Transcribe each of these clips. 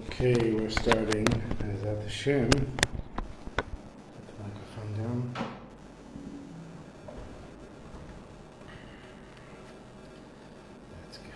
Okay, we're starting. Bezat Hashem. Put the microphone down. Let's go.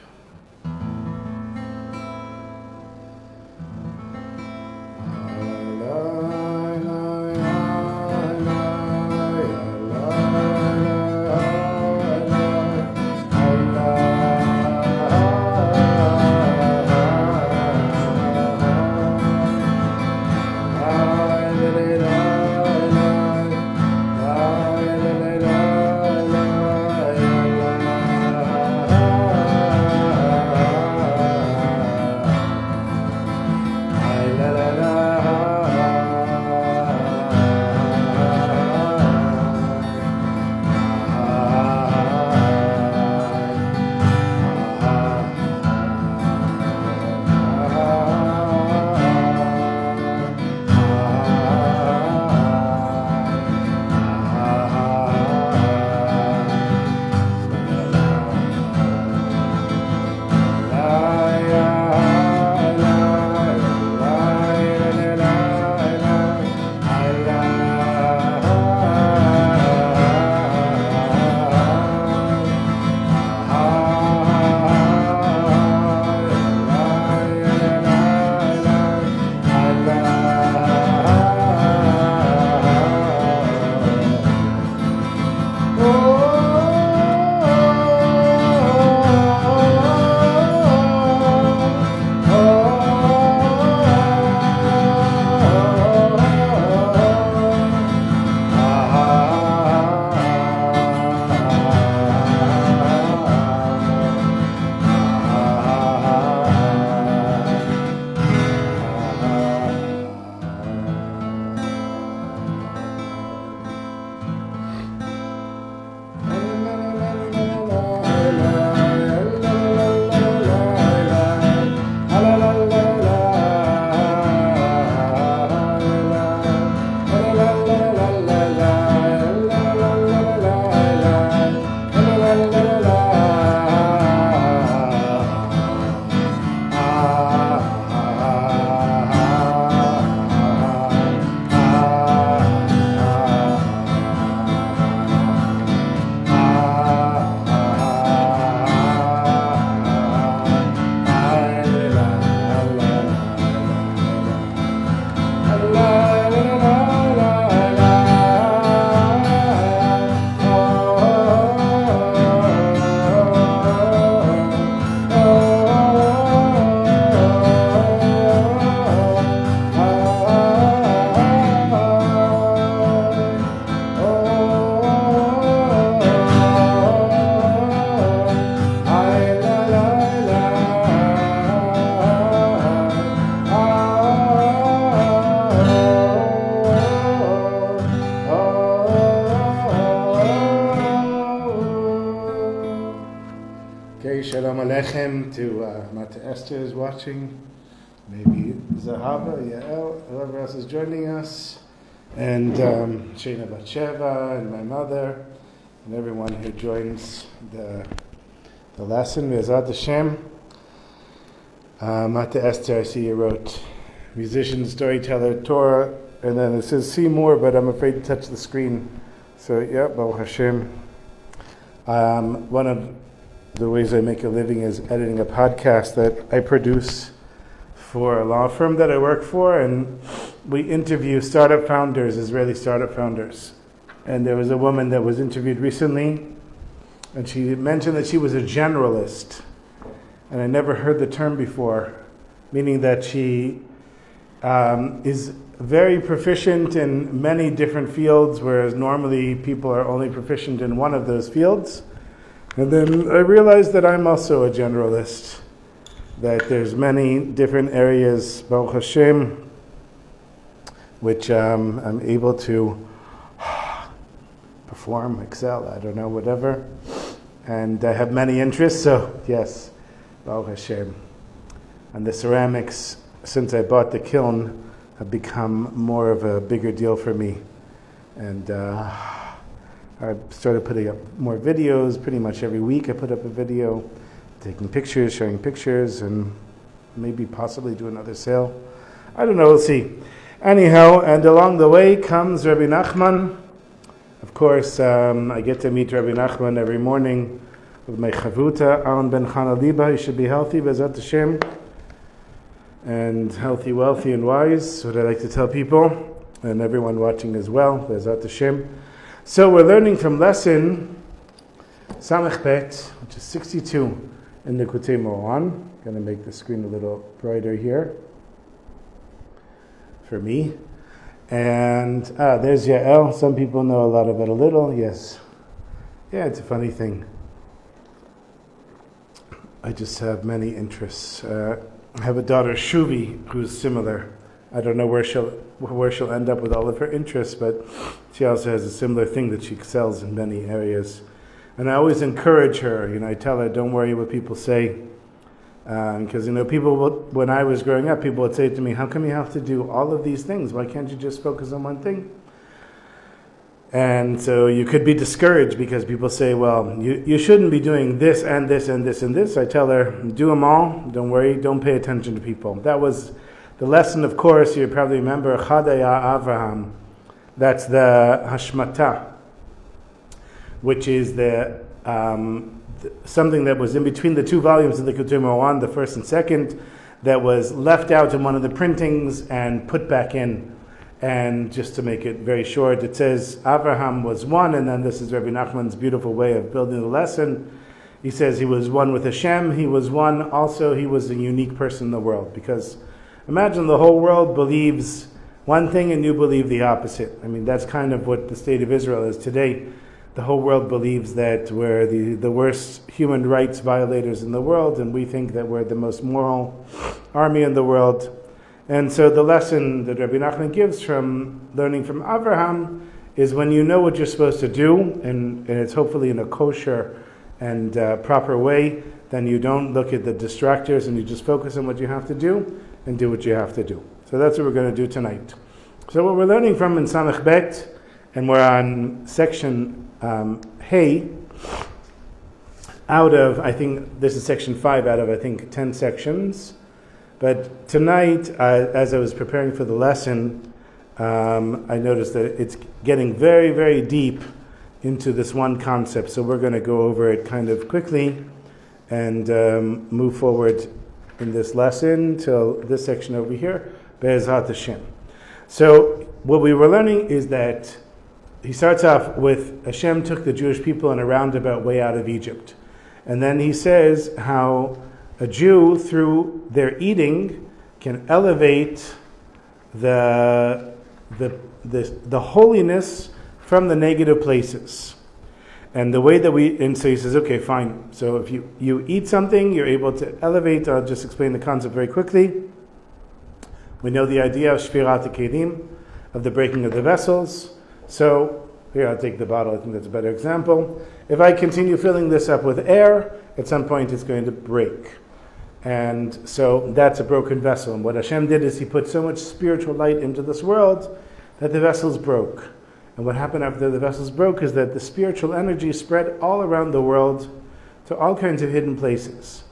Shalom Aleichem to Mata Esther is watching, maybe Zahava, Yael, whoever else is joining us, and Shana Batsheva, and my mother, and everyone who joins the lesson. Bezat Hashem. Mata Esther, I see you wrote musician, storyteller, Torah, and then it says see more, but I'm afraid to touch the screen. So yeah, Baruch Hashem. One of the ways I make a living is editing a podcast that I produce for a law firm that I work for, and we interview startup founders, Israeli startup founders. And there was a woman that was interviewed recently, and she mentioned that she was a generalist, and I never heard the term before, meaning that she is very proficient in many different fields, whereas normally people are only proficient in one of those fields. And then I realized that I'm also a generalist, that there's many different areas, Baruch Hashem, which I'm able to perform, excel, I don't know, whatever. And I have many interests, so yes, Baruch Hashem. And the ceramics, since I bought the kiln, have become more of a bigger deal for me. And I started putting up more videos pretty much every week. I put up a video, taking pictures, showing pictures, and maybe possibly do another sale. I don't know, we'll see. Anyhow, and along the way comes Rabbi Nachman. Of course, I get to meet Rabbi Nachman every morning with my chavuta, Aaron ben Chana Liba. He should be healthy, B'ezrat Hashem, and healthy, wealthy, and wise, what I like to tell people, and everyone watching as well, B'ezrat Hashem. So we're learning from lesson Samech Bet, which is 62 in Likutey Moharan. I'm going to make the screen a little brighter here for me. And there's Yael. Some people know a lot about a little. Yes. Yeah, it's a funny thing. I just have many interests. I have a daughter, Shuvi, who's similar. I don't know where she'll end up with all of her interests, but she also has a similar thing that she excels in many areas. And I always encourage her. I tell her, don't worry what people say. Because, people, when I was growing up, people would say to me, how come you have to do all of these things? Why can't you just focus on one thing? And so you could be discouraged because people say, well, you shouldn't be doing this and this and this and this. I tell her, do them all. Don't worry. Don't pay attention to people. That was the lesson, of course. You probably remember, Chadaya Avraham. That's the Hashmata, which is the something that was in between the two volumes of the Likutey Moharan, the first and second, that was left out in one of the printings and put back in. And just to make it very short, it says Avraham was one, and then this is Rabbi Nachman's beautiful way of building the lesson. He says he was one with Hashem, he was one, also he was a unique person in the world. Because imagine the whole world believes one thing and you believe the opposite. That's kind of what the state of Israel is today. The whole world believes that we're the worst human rights violators in the world, and we think that we're the most moral army in the world. And so the lesson that Rabbi Nachman gives from learning from Avraham is when you know what you're supposed to do, and it's hopefully in a kosher and proper way, then you don't look at the distractors and you just focus on what you have to do and do what you have to do. So that's what we're going to do tonight. So what we're learning from in Samech Bet, and we're on section Hey, out of, I think this is section 5 out of, I think, 10 sections. But tonight, as I was preparing for the lesson, I noticed that it's getting very, very deep into this one concept. So we're going to go over it kind of quickly and move forward in this lesson till this section over here, B'ezrat Hashem. So what we were learning is that he starts off with Hashem took the Jewish people in a roundabout way out of Egypt. And then he says how a Jew, through their eating, can elevate the holiness from the negative places. And the way that and so he says, okay, fine. So if you eat something, you're able to elevate. I'll just explain the concept very quickly. We know the idea of Shvirat HaKelim, of the breaking of the vessels. So, here I'll take the bottle, I think that's a better example. If I continue filling this up with air, at some point it's going to break. And so that's a broken vessel. And what Hashem did is he put so much spiritual light into this world that the vessels broke. And what happened after the vessels broke is that the spiritual energy spread all around the world to all kinds of hidden places.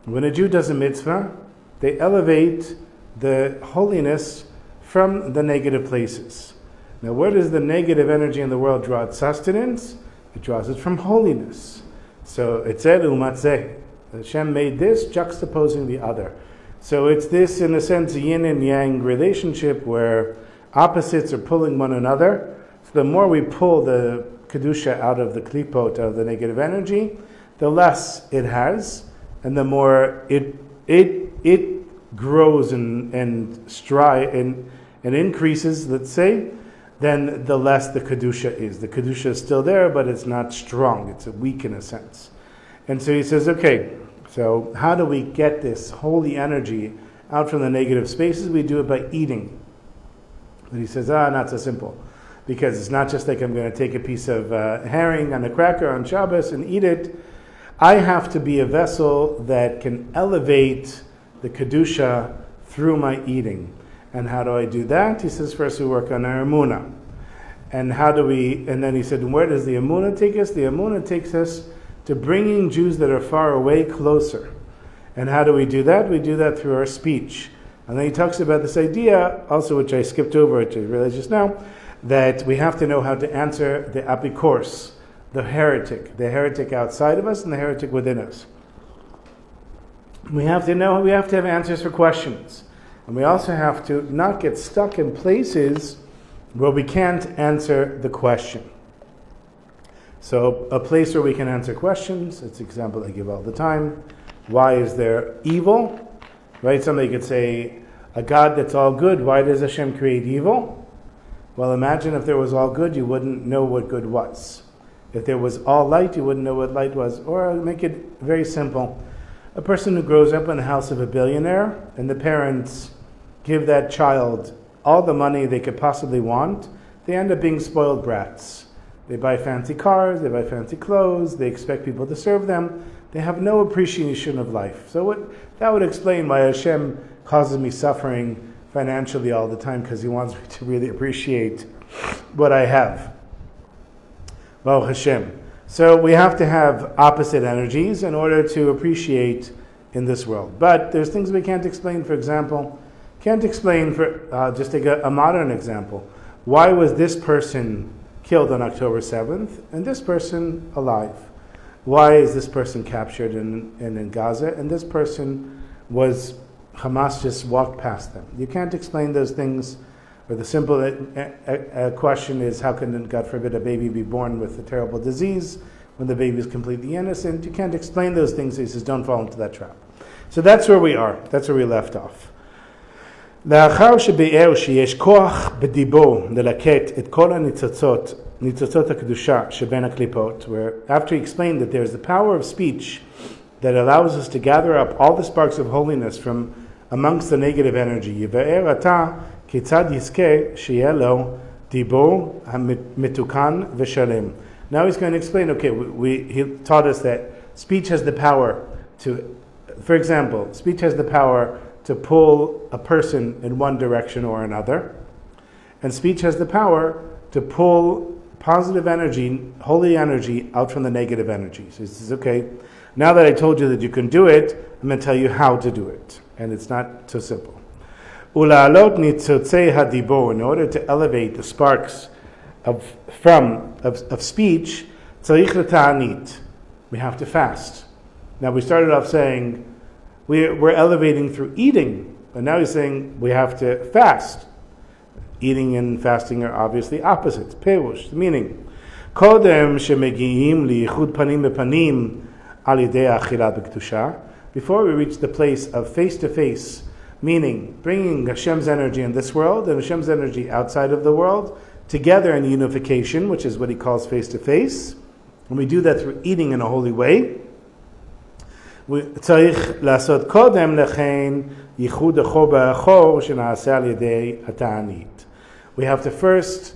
When a Jew does a mitzvah, they elevate the holiness from the negative places. Now, where does the negative energy in the world draw its sustenance? It draws it from holiness. So it said, Umatzeh. Hashem made this juxtaposing the other. So it's this, in a sense, yin and yang relationship where opposites are pulling one another. So the more we pull the kedusha out of the klipot, out of the negative energy, the less it has, and the more it grows and increases, let's say, then the less the Kedusha is. The Kedusha is still there, but it's not strong. It's weak in a sense. And so he says, okay, so how do we get this holy energy out from the negative spaces? We do it by eating. But he says, not so simple. Because it's not just like I'm going to take a piece of herring on a cracker on Shabbos and eat it. I have to be a vessel that can elevate the Kedusha through my eating. And how do I do that? He says, first we work on our emunah. And then he said, where does the emunah take us? The emunah takes us to bringing Jews that are far away closer. And how do we do that? We do that through our speech. And then he talks about this idea, also which I skipped over, which I realized just now, that we have to know how to answer the apikors, the heretic outside of us and the heretic within us. We have to have answers for questions. And we also have to not get stuck in places where we can't answer the question. So a place where we can answer questions, it's an example I give all the time. Why is there evil? Right? Somebody could say, a God that's all good, why does Hashem create evil? Well, imagine if there was all good, you wouldn't know what good was. If there was all light, you wouldn't know what light was. Or I'll make it very simple. A person who grows up in the house of a billionaire, and the parents give that child all the money they could possibly want, they end up being spoiled brats. They buy fancy cars, they buy fancy clothes, they expect people to serve them. They have no appreciation of life. So that would explain why Hashem causes me suffering financially all the time, because He wants me to really appreciate what I have. Baruch Hashem. So we have to have opposite energies in order to appreciate in this world. But there's things we can't explain. For example, just take a modern example. Why was this person killed on October 7th and this person alive? Why is this person captured in Gaza and this person was, Hamas just walked past them? You can't explain those things. Or the simple question is, how can, God forbid, a baby be born with a terrible disease when the baby is completely innocent? You can't explain those things. He says, don't fall into that trap. So that's where we are. That's where we left off. לאחר שביאר שיש כוח בדיבור ללקט את כל ניצוצות הקדושה שבין הקליפות, where after he explained that there's the power of speech that allows us to gather up all the sparks of holiness from amongst the negative energy, יבאר עתה כיצד יזכה שיהיה לו דיבור המתוקן ושלם. Now he's going to explain, he taught us that speech has the power to, for example, speech has the power to pull a person in one direction or another. And speech has the power to pull positive energy, holy energy, out from the negative energy. So he says, now that I told you that you can do it, I'm going to tell you how to do it. And it's not so simple. Ula'alot nitzotzei hadibor, in order to elevate the sparks of speech, tzarich l'ta'anit, we have to fast. Now we started off saying, we're elevating through eating, but now he's saying we have to fast. Eating and fasting are obviously opposites. Perush, meaning, kodem shemegiim liyichud panim bepanim al yidei achilat b'kedusha. Before we reach the place of face-to-face, meaning bringing Hashem's energy in this world and Hashem's energy outside of the world together in unification, which is what he calls face-to-face, and we do that through eating in a holy way. צריך לעשות קודם לכן ייחוד החור באחור שנעשה על ידי התענית. We have to first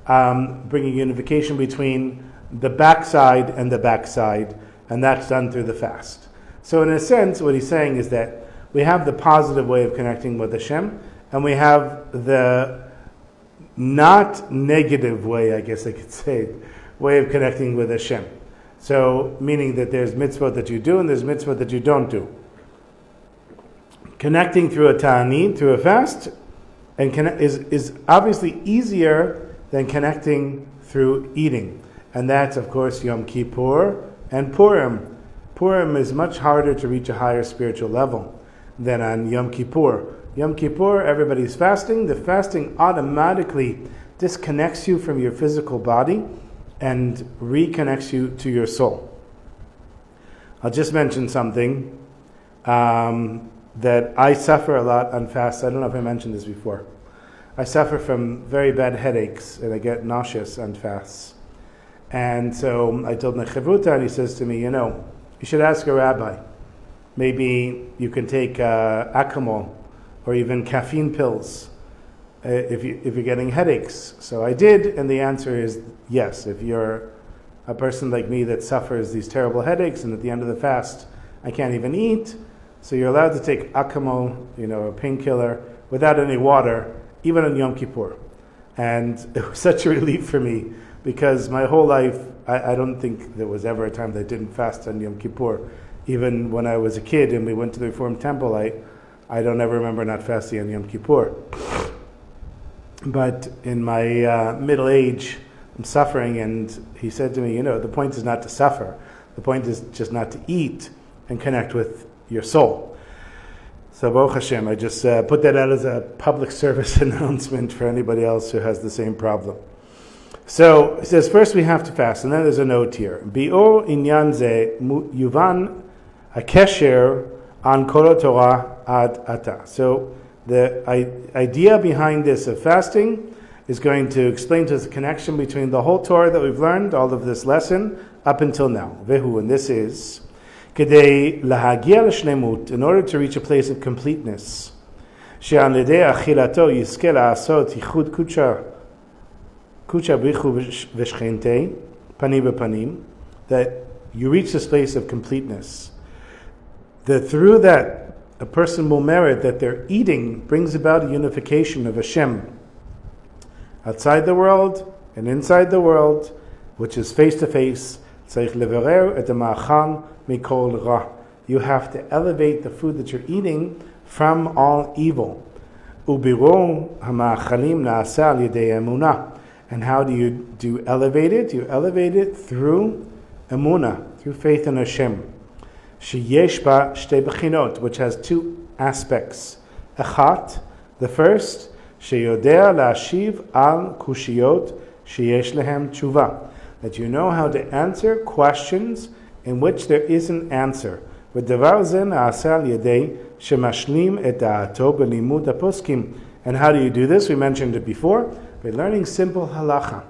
bring a unification between the backside and the backside, and that's done through the fast. So in a sense, what he's saying is that we have the positive way of connecting with Hashem, and we have the not negative way, I guess I could say, way of connecting with Hashem. So, meaning that there's mitzvot that you do and there's mitzvot that you don't do. Connecting through a ta'anit, through a fast, is obviously easier than connecting through eating. And that's, of course, Yom Kippur and Purim. Purim is much harder to reach a higher spiritual level than on Yom Kippur. Yom Kippur, everybody's fasting. The fasting automatically disconnects you from your physical body and reconnects you to your soul. I'll just mention something that I suffer a lot on fasts. I don't know if I mentioned this before. I suffer from very bad headaches and I get nauseous on fasts. And so I told my chavruta, and he says to me, you should ask a rabbi. Maybe you can take Acamol or even caffeine pills if you're getting headaches. So I did, and the answer is yes. If you're a person like me that suffers these terrible headaches, and at the end of the fast I can't even eat, so you're allowed to take Acamol, a painkiller, without any water, even on Yom Kippur. And it was such a relief for me, because my whole life, I don't think there was ever a time that I didn't fast on Yom Kippur, even when I was a kid and we went to the Reformed Temple, I don't ever remember not fasting on Yom Kippur. But in my middle age, I'm suffering, and he said to me, the point is not to suffer. The point is just not to eat and connect with your soul. So Baruch Hashem, I just put that out as a public service announcement for anybody else who has the same problem. So it says first we have to fast, and then there's a note here. Bi'or inyan ze yuvan hakesher an kol Torah ad ata. So the idea behind this of fasting is going to explain to us the connection between the whole Torah that we've learned, all of this lesson, up until now. Vehu, and this is kedei lahagia l'shlemut, in order to reach a place of completeness. She'an lidei achilato yizke la'asot yichud kucha bichu v'shchente panim b'panim, that you reach this place of completeness. That through that, a person will merit that their eating brings about a unification of Hashem outside the world and inside the world, which is face to face. You have to elevate the food that you're eating from all evil. And how do you elevate it? You elevate it through emunah, through faith in Hashem. Sheyesh ba shtei bechinot, which has two aspects. Echat, the first, sheyodea la'ashiv al kushiyot sheyesh lehem tshuva, that you know how to answer questions in which there is an answer. V'davar ze na'aseh al yedei shemashlim et da'ato b'limud haposkim. And how do you do this? We mentioned it before, by learning simple halacha.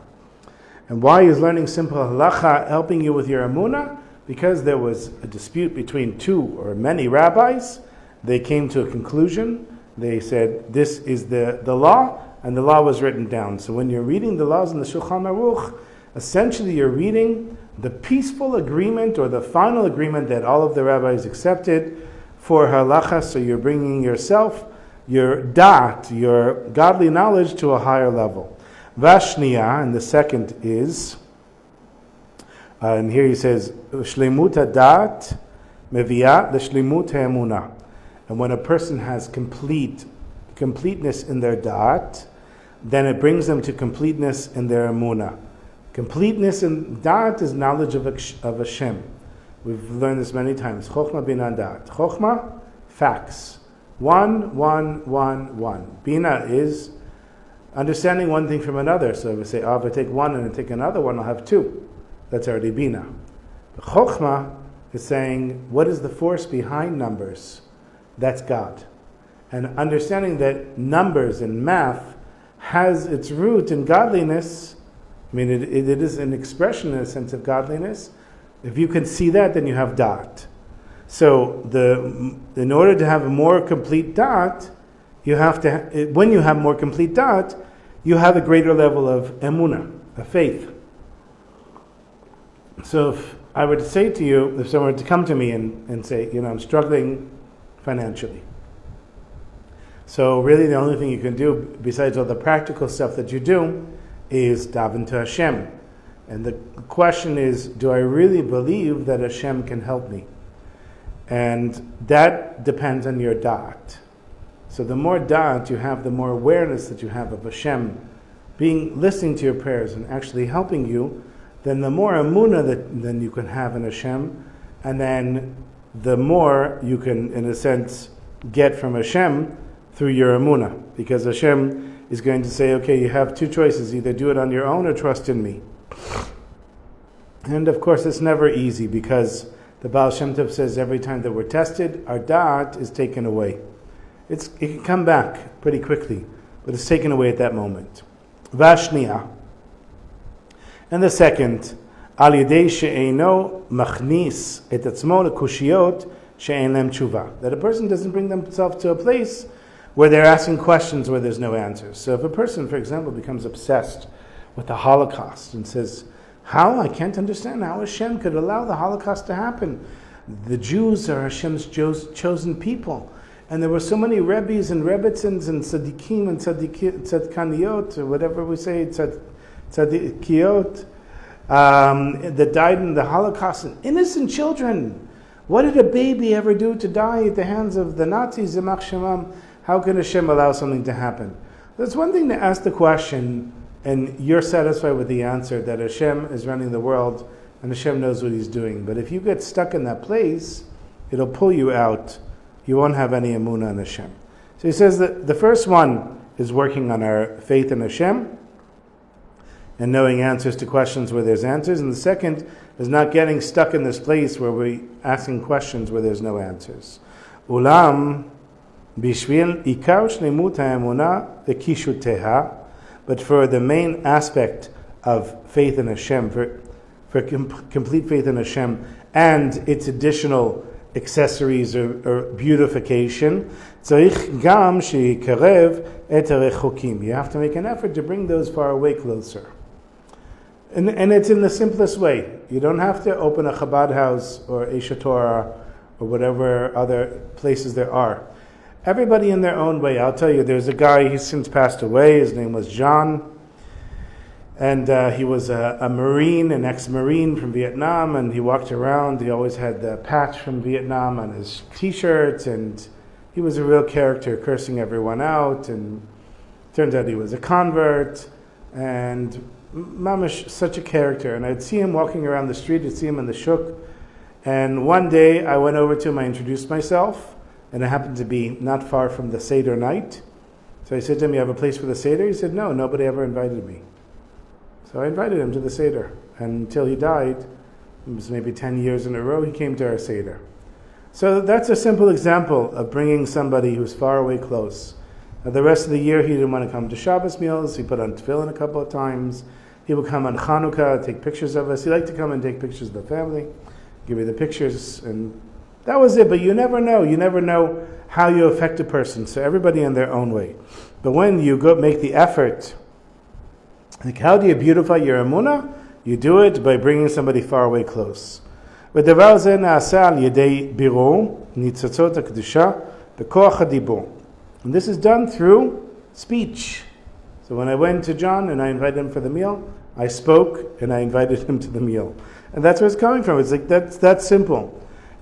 And why is learning simple halacha helping you with your emunah? Because there was a dispute between two or many rabbis. They came to a conclusion. They said, this is the law, and the law was written down. So when you're reading the laws in the Shulchan Aruch, essentially you're reading the peaceful agreement or the final agreement that all of the rabbis accepted for halacha. So you're bringing yourself, your da'at, your godly knowledge, to a higher level. Vashniya, and the second is, and here he says, Shlemut hadat meviat l'shlemut ha'emunah. And when a person has completeness in their da'at, then it brings them to completeness in their emunah. Completeness in da'at is knowledge of Hashem. We've learned this many times. Chokhmah bina da'at. Chokhmah, facts. One. Bina is understanding one thing from another. So if we say, if I take one and I take another one, I'll have two. That's already bina. But chokhmah is saying, what is the force behind numbers? That's God. And understanding that numbers and math has its root in godliness. I mean, it is an expression in a sense of godliness. If you can see that, then you have da'at. So in order to have a more complete da'at, when you have more complete da'at, you have a greater level of emunah, of faith. So if I were to say to you, if someone were to come to me and say, I'm struggling financially. So really the only thing you can do, besides all the practical stuff that you do, is daven to Hashem. And the question is, do I really believe that Hashem can help me? And that depends on your da'at. So the more da'at you have, the more awareness that you have of Hashem listening to your prayers and actually helping you, then the more emunah then you can have in Hashem, and then the more you can, in a sense, get from Hashem through your emunah. Because Hashem is going to say, okay, you have two choices, either do it on your own or trust in me. And of course it's never easy, because the Baal Shem Tov says every time that we're tested, our da'at is taken away. It can come back pretty quickly, but it's taken away at that moment. Vashniya. And the second, al yedei she'eino machnis et atzmo lekushiyot she'en lem tshuva, that a person doesn't bring themselves to a place where they're asking questions where there's no answers. So if a person, for example, becomes obsessed with the Holocaust and says, I can't understand how Hashem could allow the Holocaust to happen. The Jews are Hashem's chosen people. And there were so many Rebbes and Rebbitzins and Tzaddikim and Tzadkaniyot, or whatever we say, Tzaddikiyot, that died in the Holocaust, and innocent children What did a baby ever do to die at the hands of the Nazis? How can Hashem allow something to happen? That's one thing to ask the question, and you're satisfied with the answer that Hashem is running the world and Hashem knows what He's doing. But if you get stuck in that place, it'll pull you out. You won't have any emunah in Hashem. So he says that the first one is working on our faith in Hashem and knowing answers to questions where there's answers. And the second is not getting stuck in this place where we're asking questions where there's no answers. Ulam bishvil ikar shlemut ha'emunah v'kishuteha. But for the main aspect of faith in Hashem, for complete faith in Hashem and its additional accessories or beautification, tzarich gam sheikarev et harechokim. You have to make an effort to bring those far away closer. And it's in the simplest way. You don't have to open a Chabad house or Esha Torah or whatever other places there are. Everybody in their own way. I'll tell you, there's a guy, he's since passed away, his name was John, and he was a Marine, an ex-Marine from Vietnam, and he walked around, he always had the patch from Vietnam on his t-shirt, and he was a real character, cursing everyone out, and turns out he was a convert, and mamash, such a character. And I'd see him walking around the street, I'd see him in the shuk, and one day I went over to him, I introduced myself, and it happened to be not far from the Seder night. So I said to him, you have a place for the Seder? He said, no, nobody ever invited me. So I invited him to the Seder. And until he died, it was maybe 10 years in a row, he came to our Seder. So that's a simple example of bringing somebody who's far away close. Now, the rest of the year, he didn't want to come to Shabbos meals. He put on tefillin a couple of times. He would come on Chanukah, take pictures of us. He liked to come and take pictures of the family, give me the pictures, and that was it. But you never know. You never know how you affect a person. So everybody in their own way. But when you go make the effort, like how do you beautify your emunah? You do it by bringing somebody far away close. ודבר זה נעשה על ידי בירור ניצוצות הקדושה בכוח הדיבור. And this is done through speech. So when I went to John and I invited him for the meal, I spoke and I invited him to the meal. And that's where it's coming from. It's like that's simple.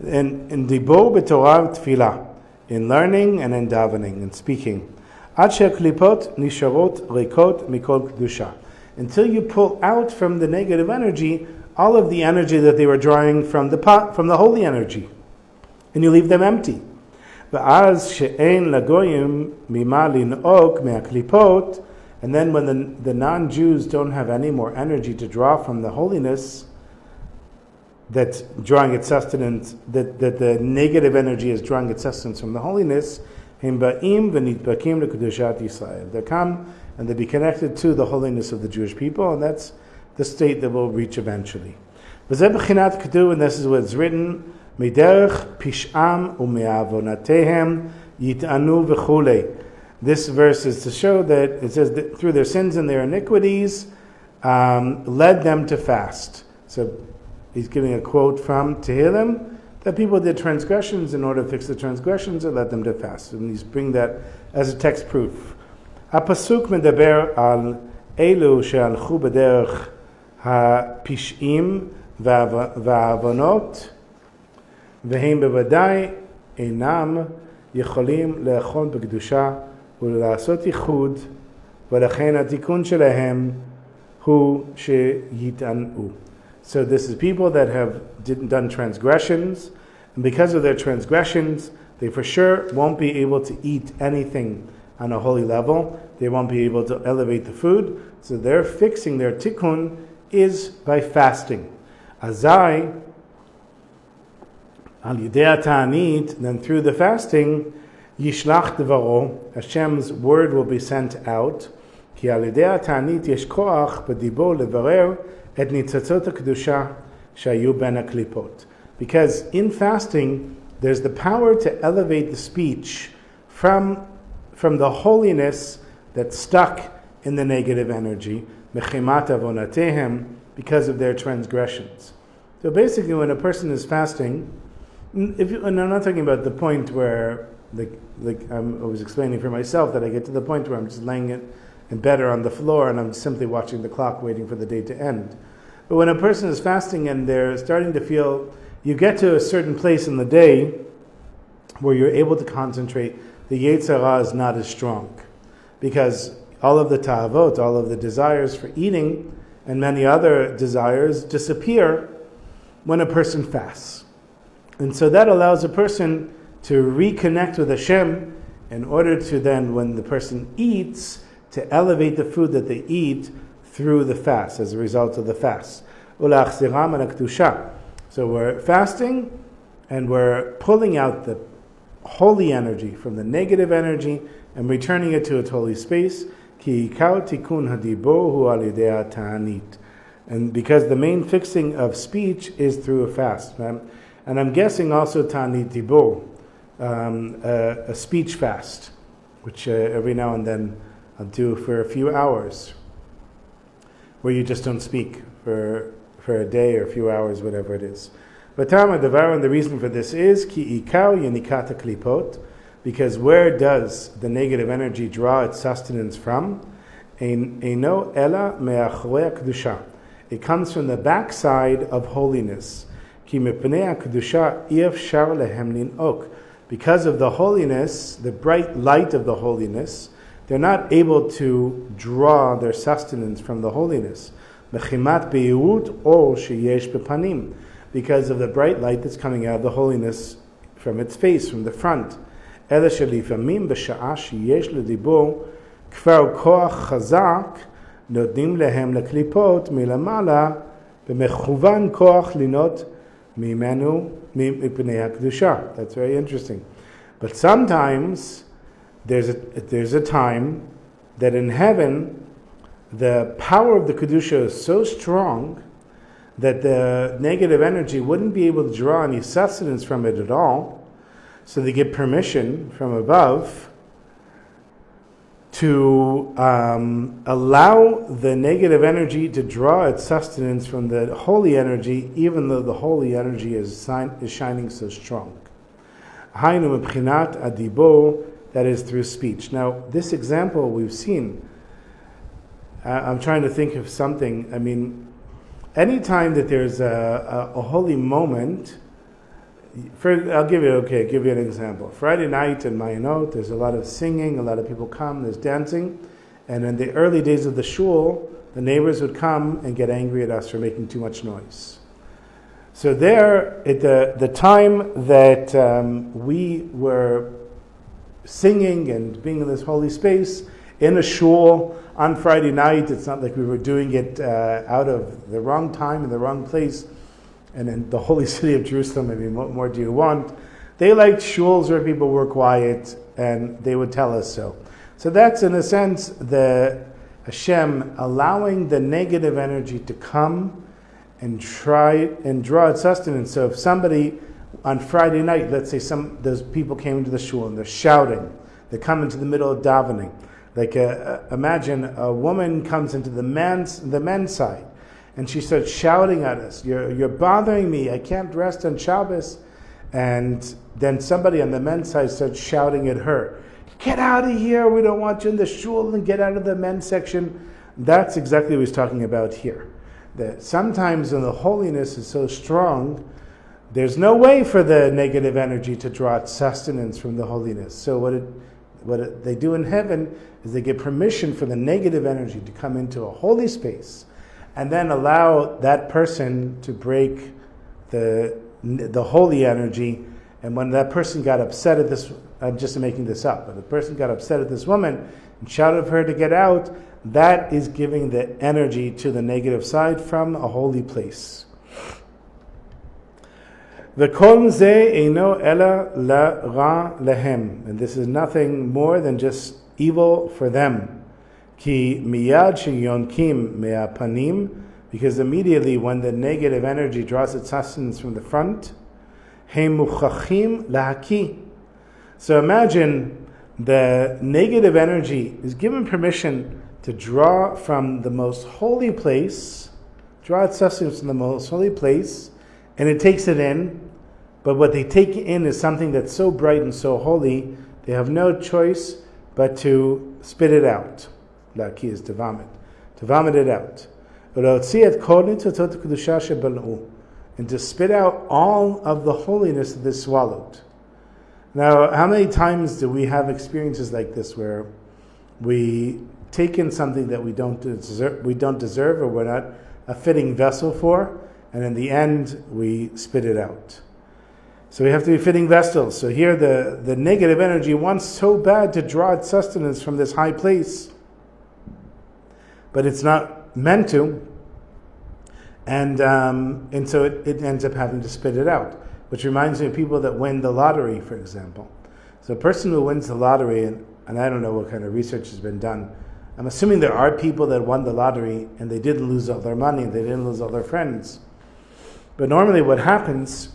In dibur b'torah tefillah, in learning and in davening and speaking. Ad she'klipot nisharot rikot mikol kedusha. Until you pull out from the negative energy all of the energy that they were drawing from the holy energy, and you leave them empty. V'az she'ein lagoyim mima lin'ok me'aklipot. And then when the non-Jews don't have any more energy to draw from the holiness that's drawing its sustenance, that the negative energy is drawing its sustenance from the holiness, הם באים ונדבקים לקדושת ישראל. They come and they be connected to the holiness of the Jewish people, and that's the state that we'll reach eventually. וזה בחינת כתוב, and this is what's written, מדרך פשעם ומעוונותיהם יטענו וכולי. This verse is to show that it says that through their sins and their iniquities led them to fast. So he's giving a quote from Tehillim that people did transgressions. In order to fix the transgressions, it led them to fast. And he's bringing that as a text proof. הפסוק מדבר על אלו שהלכו בדרך הפשעים והעוונות, והם בוודאי אינם יכולים לאכול בקדושה ולעשות ייחוד, ולכן התיקון שלהם הוא שיטענו. So this is people that have done transgressions, and because of their transgressions, they for sure won't be able to eat anything on a holy level. They won't be able to elevate the food. So their fixing, their tikkun, is by fasting. Azai, al yidei ta'anit, then through the fasting, yishlach devaro, Hashem's word will be sent out. Ki al yidei ta'anit yesh koach b'dibor levarer et nitzatzot ha'kedusha shayu ben ha'klipot. Because in fasting, there's the power to elevate the speech from the holiness that's stuck in the negative energy, mechimat avonatehem, because of their transgressions. So basically, when a person is fasting, and I'm not talking about the point where, like I was explaining for myself, that I get to the point where I'm just laying it in bed or on the floor and I'm simply watching the clock waiting for the day to end. But when a person is fasting and they're starting to feel you get to a certain place in the day where you're able to concentrate. The Yetzer Hara is not as strong, because all of the ta'avot, all of the desires for eating, and many other desires disappear when a person fasts. And so that allows a person to reconnect with Hashem in order to then, when the person eats, to elevate the food that they eat through the fast, as a result of the fast. So we're fasting, and we're pulling out the holy energy from the negative energy and returning it to its holy space. And because the main fixing of speech is through a fast. And I'm guessing also ta'anit dibur, a speech fast, which every now and then I'll do for a few hours, where you just don't speak for a day or a few hours, whatever it is. But Tama and the reason for this is ki ikar yenikata klipot, because where does the negative energy draw its sustenance from? Eino ela me'achrei kedusha. It comes from the backside of holiness. Ki mepnei kedusha efshar lehem lin'ok. Because of the holiness, the bright light of the holiness, they're not able to draw their sustenance from the holiness. Mechimat beirut or sheyesh bepanim. Because of the bright light that's coming out of the holiness from its face, from the front. Ela shelifamim b'sha'a sheyesh ledibur kvar koach chazak notnim lehem leklipot milamala b'mechuvan koach linot mimenu mipnei hakdusha. That's very interesting. But sometimes there's a time that in heaven the power of the kedusha is so strong that the negative energy wouldn't be able to draw any sustenance from it at all. So they get permission from above to allow the negative energy to draw its sustenance from the holy energy, even though the holy energy is shining so strong. Hainu mebchinat adibur, that is through speech. Now, this example we've seen, I'm trying to think of something. I mean, anytime that there's a holy moment, I'll give you an example. Friday night in Mayanot, there's a lot of singing, a lot of people come, there's dancing, and in the early days of the shul, the neighbors would come and get angry at us for making too much noise. So there, at the time that we were singing and being in this holy space, in a shul on Friday night, it's not like we were doing it out of the wrong time in the wrong place. And in the holy city of Jerusalem, I mean, what more do you want? They liked shuls where people were quiet, and they would tell us so. So that's, in a sense, the Hashem allowing the negative energy to come and try and draw its sustenance. So if somebody on Friday night, let's say those people came into the shul and they're shouting, they come into the middle of davening. Like imagine a woman comes into the men's side, and she starts shouting at us, you're bothering me, I can't rest on Shabbos. And then somebody on the men's side starts shouting at her, get out of here, we don't want you in the shul, and get out of the men's section. That's exactly what he's talking about here. That sometimes when the holiness is so strong, there's no way for the negative energy to draw its sustenance from the holiness. So what they do in heaven is they give permission for the negative energy to come into a holy space, and then allow that person to break the holy energy. And when that person got upset at this, I'm just making this up, but the person got upset at this woman and shouted for her to get out, that is giving the energy to the negative side from a holy place. V'kol ze eino ela ra lehem, and this is nothing more than just evil for them. Ki miyad sheyonkim me'apanim, because immediately when the negative energy draws its sustenance from the front, hem muchachim lahaki. So imagine the negative energy is given permission to draw from the most holy place, draw its sustenance from the most holy place, and it takes it in. But what they take in is something that's so bright and so holy, they have no choice but to spit it out. Laki is to vomit it out. and to spit out all of the holiness that is swallowed. Now, how many times do we have experiences like this where we take in something that we don't deserve, or we're not a fitting vessel for, and in the end we spit it out? So we have to be fitting vessels. So here the negative energy wants so bad to draw its sustenance from this high place, but it's not meant to, and so it ends up having to spit it out, which reminds me of people that win the lottery, for example. So a person who wins the lottery, and I don't know what kind of research has been done, I'm assuming there are people that won the lottery and they didn't lose all their money, and they didn't lose all their friends. But normally what happens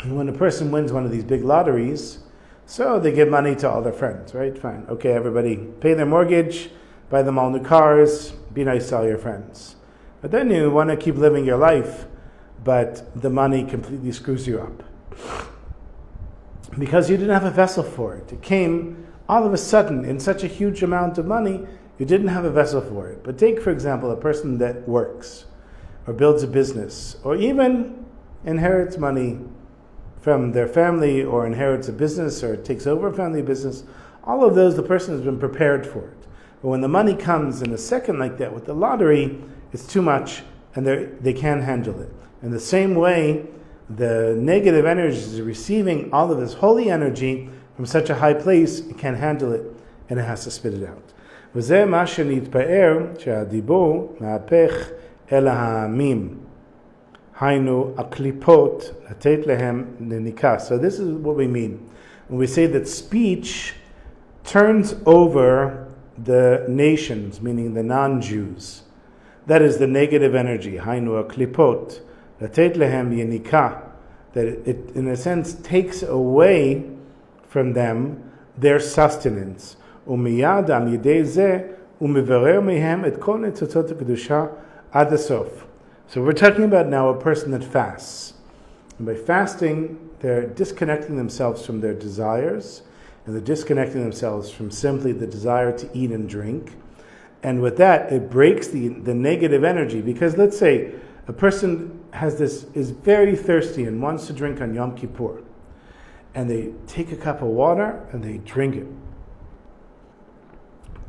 when a person wins one of these big lotteries, so they give money to all their friends, right? Fine. Okay, everybody pay their mortgage, buy them all new cars, be nice to all your friends. But then you want to keep living your life, but the money completely screws you up, because you didn't have a vessel for it. It came all of a sudden in such a huge amount of money, you didn't have a vessel for it. But take, for example, a person that works or builds a business, or even inherits money from their family, or inherits a business, or takes over a family business. All of those, the person has been prepared for it. But when the money comes in a second like that with the lottery, it's too much, and they can't handle it. In the same way, the negative energy is receiving all of this holy energy from such a high place, it can't handle it, and it has to spit it out. וזה מה שנתפאר שהדיבור מהפך אל העמים. היינו הקליפות לתת להם לניקה. So this is what we mean when we say that speech turns over the nations, meaning the non-Jews. That is the negative energy. היינו הקליפות לתת להם לניקה. That it, in a sense, takes away from them their sustenance. ומיד על ידי זה הוא מברר מהם את כל ניצוצות הקדושה עד הסוף. So we're talking about now a person that fasts. And by fasting, they're disconnecting themselves from their desires, and they're disconnecting themselves from simply the desire to eat and drink. And with that, it breaks the negative energy. Because let's say a person is very thirsty and wants to drink on Yom Kippur, and they take a cup of water and they drink it.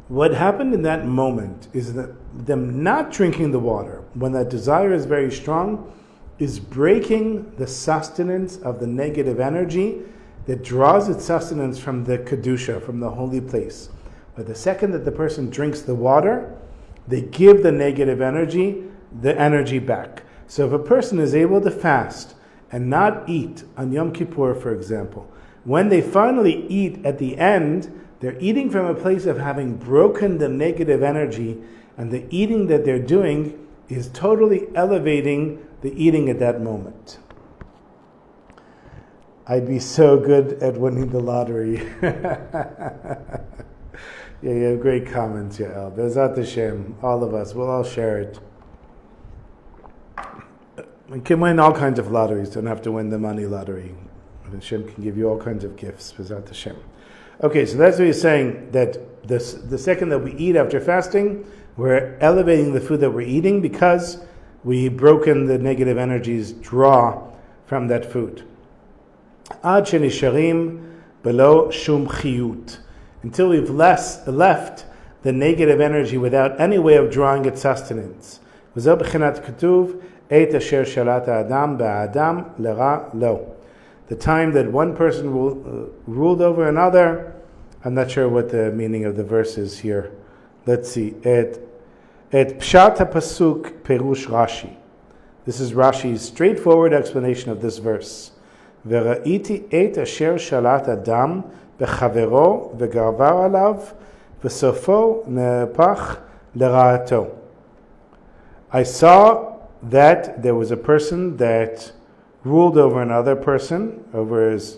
What happened in that moment is that them not drinking the water, when that desire is very strong, is breaking the sustenance of the negative energy that draws its sustenance from the Kedusha, from the holy place. But the second that the person drinks the water, they give the negative energy the energy back. So if a person is able to fast and not eat on Yom Kippur, for example, when they finally eat at the end, they're eating from a place of having broken the negative energy, and the eating that they're doing is totally elevating the eating at that moment. I'd be so good at winning the lottery. Yeah, you have great comments, Yael. Bezat Hashem, all of us, we'll all share it. We can win all kinds of lotteries, don't have to win the money lottery. Hashem can give you all kinds of gifts, Bezat Hashem. Okay, so that's what he's saying, that the second that we eat after fasting, we're elevating the food that we're eating because we've broken the negative energies draw from that food. Ad shenisharim belo shum chiyut, until we've left the negative energy without any way of drawing its sustenance. V'zo b'chinat ketuv et asher shalat ha'adam ba'adam lera lo. The time that one person ruled over another. I'm not sure what the meaning of the verse is here. Let's see. Et pshat pasuk perush Rashi. This is Rashi's straightforward explanation of this verse. V'ra'iti et asher shalat adam bechavero v'garvar alav v'sofo nepach lera'ato. I saw that there was a person that ruled over another person, over his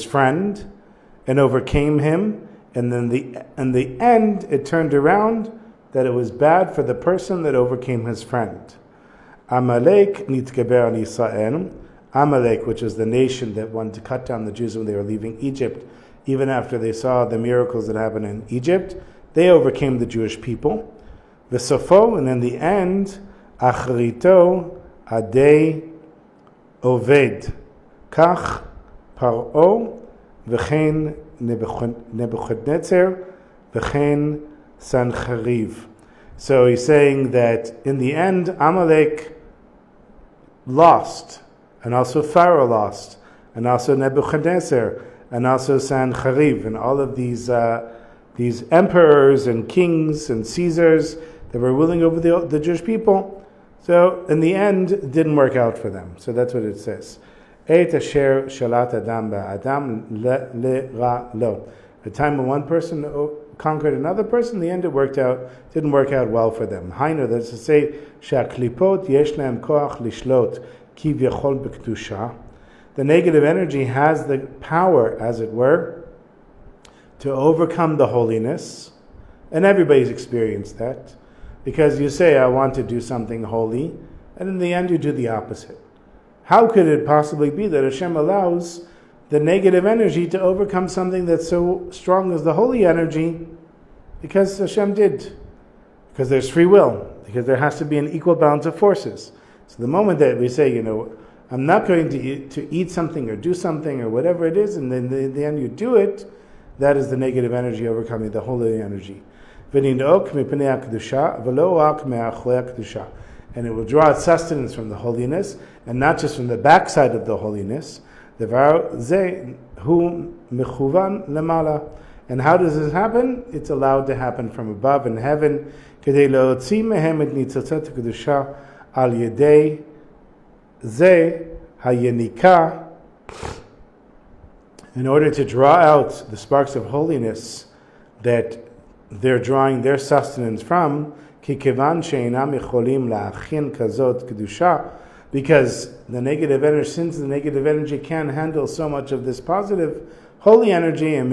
friend, and overcame him, and then in the end it turned around that it was bad for the person that overcame his friend. Amalek nitgaber al Yisrael. Amalek, which is the nation that wanted to cut down the Jews when they were leaving Egypt, even after they saw the miracles that happened in Egypt, they overcame the Jewish people. V'sofo, and in the end, acharito Adei Oved, Kach Paro, V'chein Nebuchadnezzar, V'chein Sancheriv. So he's saying that in the end, Amalek lost, and also Pharaoh lost, and also Nebuchadnezzar, and also Sancheriv, and all of these emperors and kings and Caesars that were ruling over the Jewish people. So in the end, it didn't work out for them. So that's what it says. Et asher shalat adam ba'adam le'ra lo. The time when one person conquered another person, in the end it didn't work out well for them. Hainu, that's to say, she'aklipot yesh lehem koach lishlot kivyachol b'kedusha. The negative energy has the power, as it were, to overcome the holiness, and everybody's experienced that, because you say, I want to do something holy, and in the end you do the opposite. How could it possibly be that Hashem allows the negative energy to overcome something that's so strong as the holy energy? Because Hashem did. Because there's free will. Because there has to be an equal balance of forces. So the moment that we say, I'm not going to eat something or do something or whatever it is, and then in the end you do it, that is the negative energy overcoming the holy energy. And it will draw its sustenance from the holiness, and not just from the backside of the holiness. And how does this happen? It's allowed to happen from above in heaven. In order to draw out the sparks of holiness that they're drawing their sustenance from, because the negative energy, since the negative energy can handle so much of this positive holy energy, and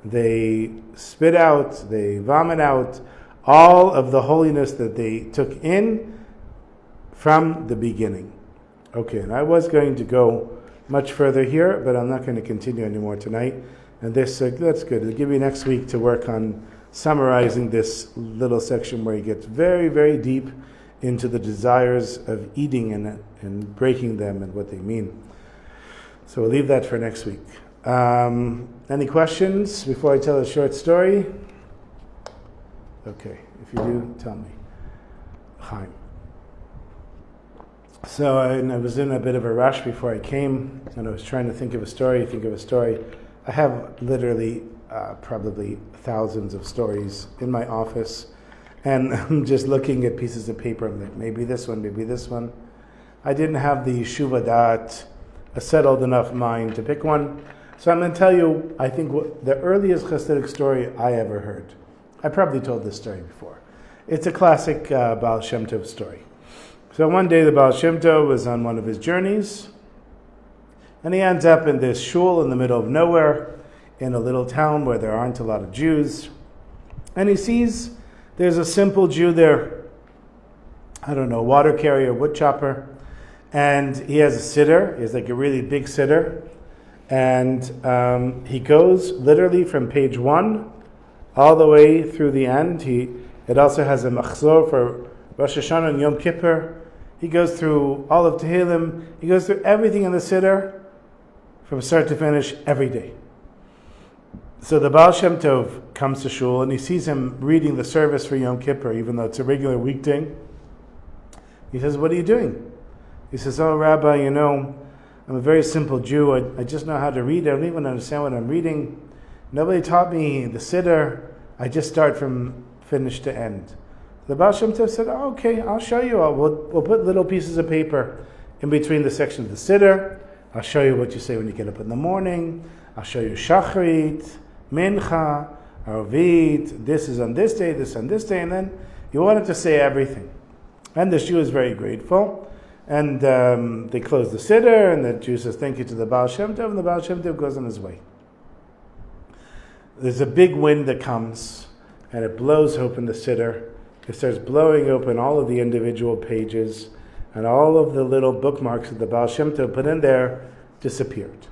they spit out, they vomit out all of the holiness that they took in from the beginning. Okay, and I was going to go much further here, but I'm not going to continue anymore tonight. And that's good. I'll give you next week to work on summarizing this little section where he gets very, very deep into the desires of eating and breaking them and what they mean. So we'll leave that for next week. Any questions before I tell a short story? Okay, if you do, tell me. Chaim. So I was in a bit of a rush before I came, and I was trying to think of a story. I have literally probably thousands of stories in my office, and I'm just looking at pieces of paper. I'm like, maybe this one. I didn't have the Yeshuva Da'at, a settled enough mind to pick one. So I'm going to tell you, I think, the earliest Hasidic story I ever heard. I probably told this story before. It's a classic Baal Shem Tov story. So one day the Baal Shem Tov was on one of his journeys, and he ends up in this shul in the middle of nowhere, in a little town where there aren't a lot of Jews. And he sees there's a simple Jew there, water carrier, wood chopper, and he has a siddur. He has like a really big siddur. And he goes literally from page 1 all the way through the end. It also has a machzor for Rosh Hashanah and Yom Kippur. He goes through all of Tehillim. He goes through everything in the siddur from start to finish every day. So the Baal Shem Tov comes to shul and he sees him reading the service for Yom Kippur, even though it's a regular weekday. He says, "What are you doing?" He says, "Oh, Rabbi, I'm a very simple Jew. I just know how to read. I don't even understand what I'm reading. Nobody taught me the siddur. I just start from finish to end." The Baal Shem Tov said, "Oh, okay, I'll show you. We'll put little pieces of paper in between the section of the siddur. I'll show you what you say when you get up in the morning. I'll show you Shacharit, Mincha, Arvit. This is on this day, this on this day." And then he wanted to say everything. And the Jew is very grateful. And they close the siddur, and the Jew says, "Thank you to the Baal Shem Tov," and the Baal Shem Tov goes on his way. There's a big wind that comes, and it blows open the siddur. It starts blowing open all of the individual pages, and all of the little bookmarks that the Baal Shem Tov put in there disappeared.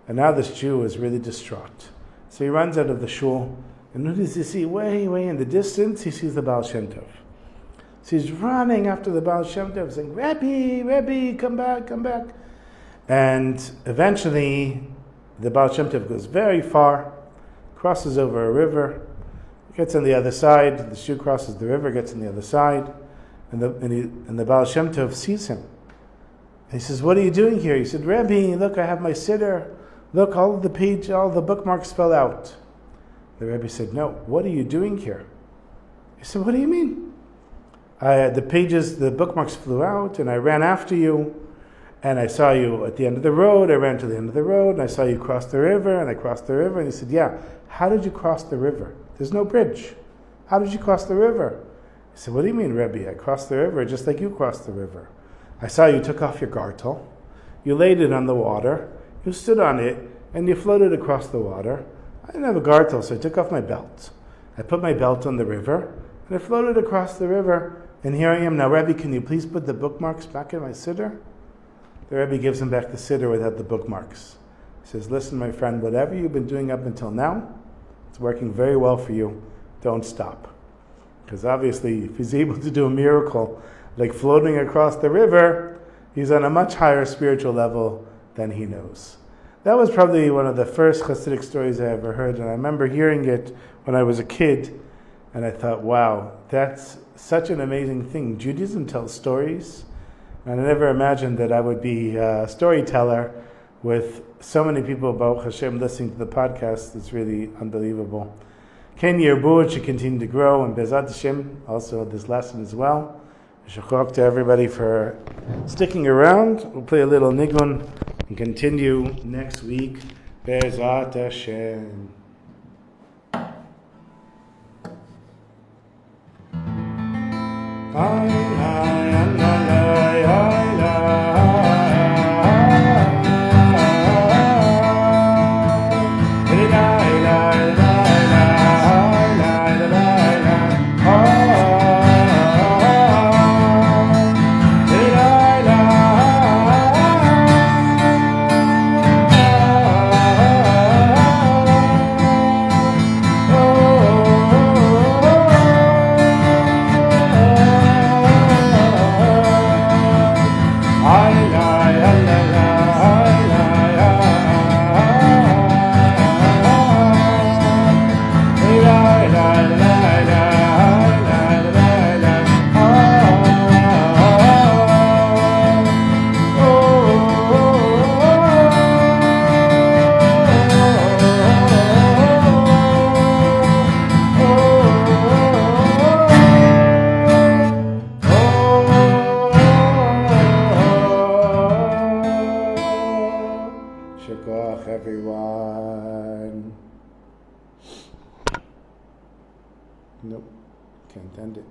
And now this Jew is really distraught. So he runs out of the shul, And who does he see? Way, way in the distance, he sees the Baal Shem Tov. So he's running after the Baal Shem Tov, saying, Rebbe, Rebbe, come back, come back. And eventually, the Baal Shem Tov goes very far, crosses over a river, gets on the other side. The shoe crosses the river, gets on the other side, and the Baal Shem Tov sees him. And he says, "What are you doing here?" He said, "Rebbe, look, I have my siddur. Look, all the bookmarks fell out." The Rebbe said, "No, what are you doing here?" He said, "What do you mean?" The bookmarks flew out, and I ran after you, and I saw you at the end of the road. I ran to the end of the road, and I saw you cross the river, and I crossed the river." And he said, "Yeah, how did you cross the river? There's no bridge. How did you cross the river?" He said, "What do you mean, Rebbe? I crossed the river just like you crossed the river. I saw you took off your gartel, you laid it on the water, you stood on it, and you floated across the water. I didn't have a gartel, so I took off my belt. I put my belt on the river, and I floated across the river, and here I am. Now, Rebbe, can you please put the bookmarks back in my siddur?" The Rebbe gives him back the siddur without the bookmarks. He says, "Listen, my friend, whatever you've been doing up until now, it's working very well for you. Don't stop." Because obviously, if he's able to do a miracle like floating across the river, he's on a much higher spiritual level than he knows. That was probably one of the first Hasidic stories I ever heard, and I remember hearing it when I was a kid, and I thought, wow, that's such an amazing thing. Judaism tells stories, and I never imagined that I would be a storyteller with so many people, Baruch Hashem, listening to the podcast. It's really unbelievable. Ken Yerbu should continue to grow, and Bezat Hashem, also this lesson as well. Shachok to everybody for sticking around. We'll play a little nigun and continue next week. Bezat Hashem. Everyone. Nope, can't end it.